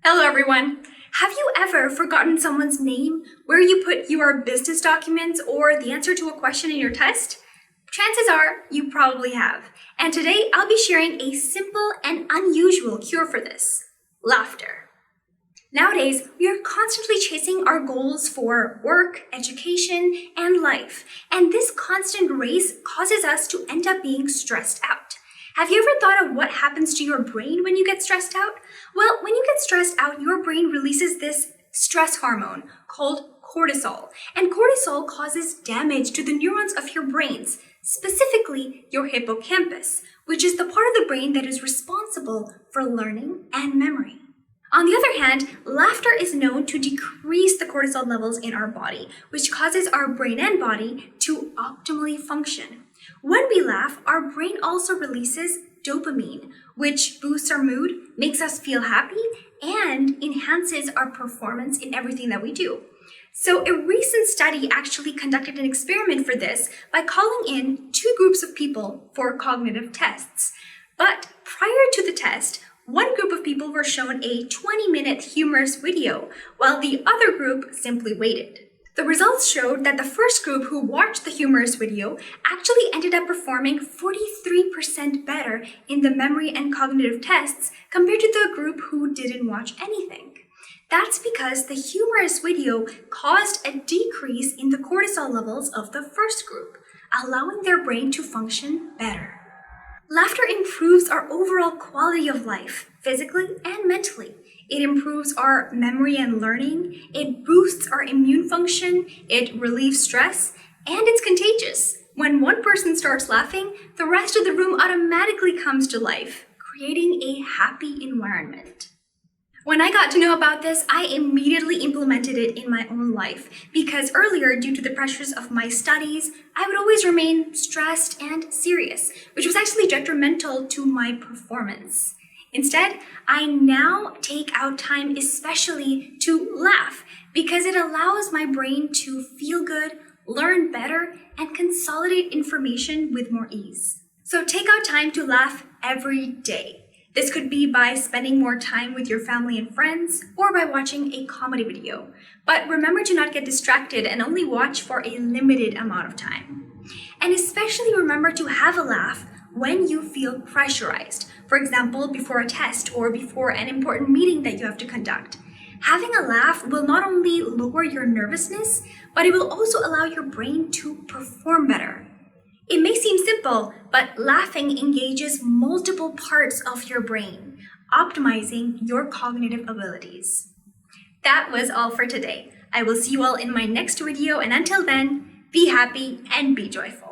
Hello everyone! Have you ever forgotten someone's name, where you put your business documents, or the answer to a question in your test? Chances are you probably have. And today I'll be sharing a simple and unusual cure for this: laughter. Nowadays, we are constantly chasing our goals for work, education, and life. And this constant race causes us to end up being stressed out. Have you ever thought of what happens to your brain when you get stressed out? Well, when you get stressed out, your brain releases this stress hormone called cortisol. And cortisol causes damage to the neurons of your brains, specifically your hippocampus, which is the part of the brain that is responsible for learning and memory. On the other hand, laughter is known to decrease the cortisol levels in our body, which causes our brain and body to optimally function. When we laugh, our brain also releases dopamine, which boosts our mood, makes us feel happy, and enhances our performance in everything that we do. So a recent study actually conducted an experiment for this by calling in two groups of people for cognitive tests. But prior to the test, one group of people were shown a 20-minute humorous video, while the other group simply waited. The results showed that the first group who watched the humorous video actually ended up performing 43% better in the memory and cognitive tests compared to the group who didn't watch anything. That's because the humorous video caused a decrease in the cortisol levels of the first group, allowing their brain to function better. Laughter improves our overall quality of life, physically and mentally. It improves our memory and learning, it boosts our immune function, it relieves stress, and it's contagious. When one person starts laughing, the rest of the room automatically comes to life, creating a happy environment. When I got to know about this, I immediately implemented it in my own life because earlier, due to the pressures of my studies, I would always remain stressed and serious, which was actually detrimental to my performance. Instead, I now take out time especially to laugh because it allows my brain to feel good, learn better, and consolidate information with more ease. So take out time to laugh every day. This could be by spending more time with your family and friends or by watching a comedy video. But remember to not get distracted and only watch for a limited amount of time. And especially remember to have a laugh when you feel pressurized. For example, before a test or before an important meeting that you have to conduct. Having a laugh will not only lower your nervousness, but it will also allow your brain to perform better. It may seem simple, but laughing engages multiple parts of your brain, optimizing your cognitive abilities. That was all for today. I will see you all in my next video, and until then, be happy and be joyful.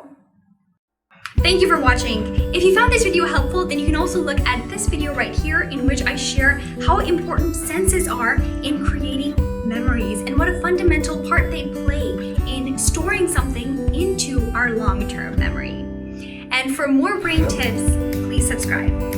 Thank you for watching. If you found this video helpful, then you can also look at this video right here in which I share how important senses are in creating memories and what a fundamental part they play in storing something into our long-term memory. And for more brain tips, please subscribe.